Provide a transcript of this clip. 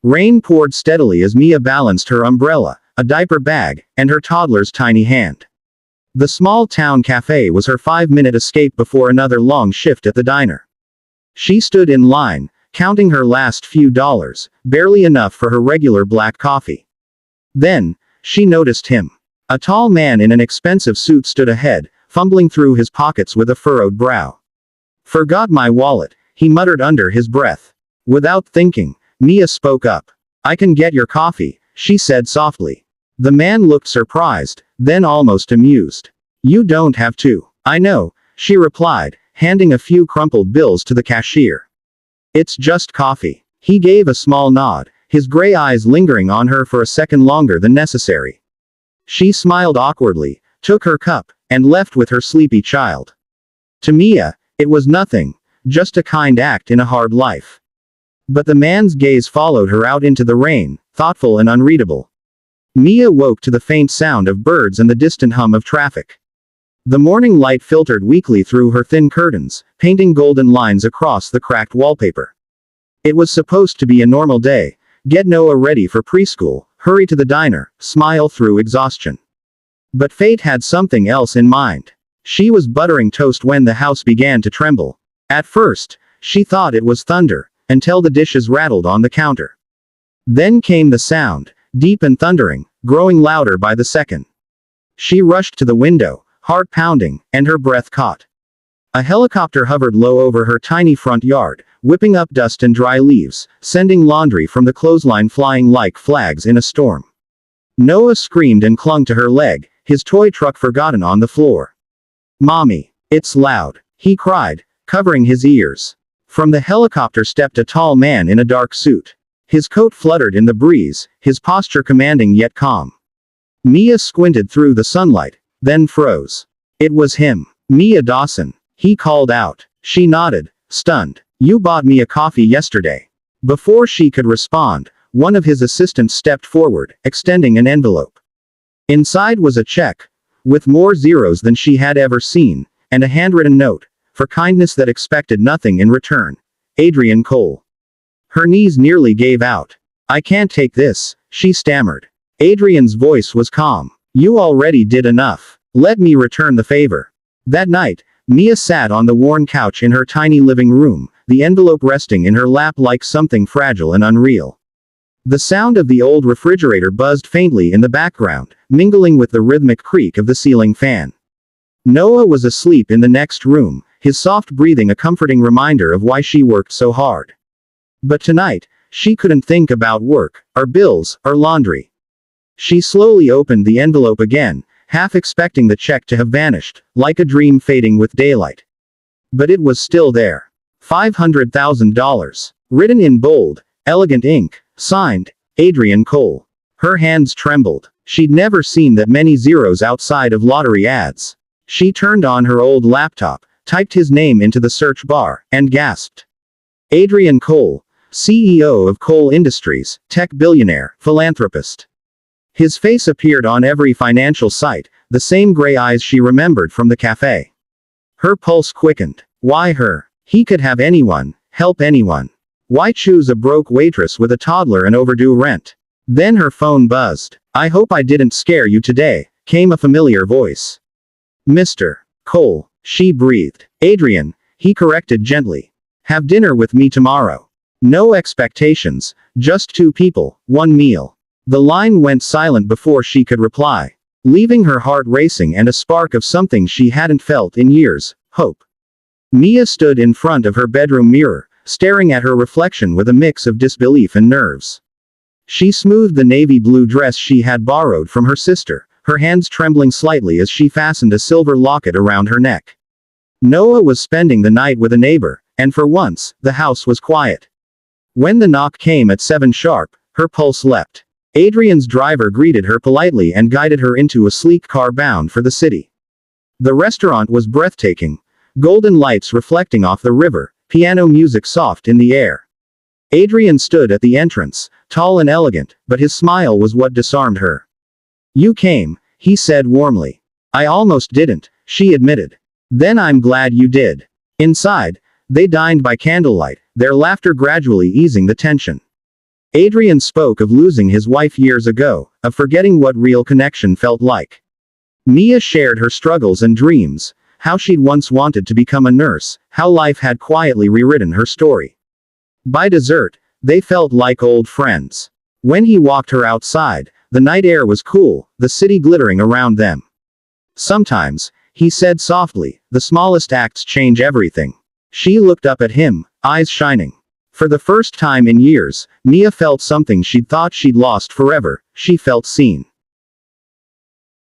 Rain poured steadily as Mia balanced her umbrella, a diaper bag, and her toddler's tiny hand. The small-town cafe was her 5-minute escape before another long shift at the diner. She stood in line, counting her last few dollars, barely enough for her regular black coffee. Then, she noticed him. A tall man in an expensive suit stood ahead, fumbling through his pockets with a furrowed brow. "Forgot my wallet," he muttered under his breath. Without thinking, Mia spoke up. "I can get your coffee," she said softly. The man looked surprised, then almost amused. "You don't have to." "I know," she replied, handing a few crumpled bills to the cashier. "It's just coffee." He gave a small nod, his gray eyes lingering on her for a second longer than necessary. She smiled awkwardly, took her cup, and left with her sleepy child. To Mia, it was nothing, just a kind act in a hard life. But the man's gaze followed her out into the rain, thoughtful and unreadable. Mia woke to the faint sound of birds and the distant hum of traffic. The morning light filtered weakly through her thin curtains, painting golden lines across the cracked wallpaper. It was supposed to be a normal day: get Noah ready for preschool, hurry to the diner, smile through exhaustion. But fate had something else in mind. She was buttering toast when the house began to tremble. At first, she thought it was thunder, until the dishes rattled on the counter. Then came the sound, deep and thundering, growing louder by the second. She rushed to the window, heart pounding, and her breath caught. A helicopter hovered low over her tiny front yard, whipping up dust and dry leaves, sending laundry from the clothesline flying like flags in a storm. Noah screamed and clung to her leg, his toy truck forgotten on the floor. "Mommy, it's loud," he cried, covering his ears. From the helicopter stepped a tall man in a dark suit. His coat fluttered in the breeze, his posture commanding yet calm. Mia squinted through the sunlight, then froze. It was him. "Mia Dawson," he called out. She nodded, stunned. "You bought me a coffee yesterday." Before she could respond, one of his assistants stepped forward, extending an envelope. Inside was a check, with more zeros than she had ever seen, and a handwritten note, for kindness that expected nothing in return. Adrian Cole. Her knees nearly gave out. "I can't take this," she stammered. Adrian's voice was calm. "You already did enough. Let me return the favor." That night, Mia sat on the worn couch in her tiny living room, the envelope resting in her lap like something fragile and unreal. The sound of the old refrigerator buzzed faintly in the background, mingling with the rhythmic creak of the ceiling fan. Noah was asleep in the next room, his soft breathing a comforting reminder of why she worked so hard. But tonight, she couldn't think about work, or bills, or laundry. She slowly opened the envelope again, half expecting the check to have vanished, like a dream fading with daylight. But it was still there. $500,000. Written in bold, elegant ink, signed, Adrian Cole. Her hands trembled. She'd never seen that many zeros outside of lottery ads. She turned on her old laptop, typed his name into the search bar, and gasped. Adrian Cole, CEO of Cole Industries, tech billionaire, philanthropist. His face appeared on every financial site, the same gray eyes she remembered from the cafe. Her pulse quickened. Why her? He could have anyone, help anyone. Why choose a broke waitress with a toddler and overdue rent? Then her phone buzzed. "I hope I didn't scare you today," came a familiar voice. "Mr. Cole," she breathed. "Adrian," he corrected gently. "Have dinner with me tomorrow." No expectations, just two people, one meal. The line went silent before she could reply, leaving her heart racing and a spark of something she hadn't felt in years: hope. Mia stood in front of her bedroom mirror, staring at her reflection with a mix of disbelief and nerves. She smoothed the navy blue dress she had borrowed from her sister, her hands trembling slightly as she fastened a silver locket around her neck. Noah was spending the night with a neighbor, and for once, the house was quiet. When the knock came at 7 sharp, her pulse leapt. Adrian's driver greeted her politely and guided her into a sleek car bound for the city. The restaurant was breathtaking, golden lights reflecting off the river, piano music soft in the air. Adrian stood at the entrance, tall and elegant, but his smile was what disarmed her. "You came," he said warmly. "I almost didn't," she admitted. "Then I'm glad you did." Inside, they dined by candlelight, their laughter gradually easing the tension. Adrian spoke of losing his wife years ago, of forgetting what real connection felt like. Mia shared her struggles and dreams, how she'd once wanted to become a nurse, how life had quietly rewritten her story. By dessert, they felt like old friends. When he walked her outside, the night air was cool, the city glittering around them. Sometimes, he said softly, the smallest acts change everything. She looked up at him, eyes shining. For the first time in years, Mia felt something she'd thought she'd lost forever. She felt seen.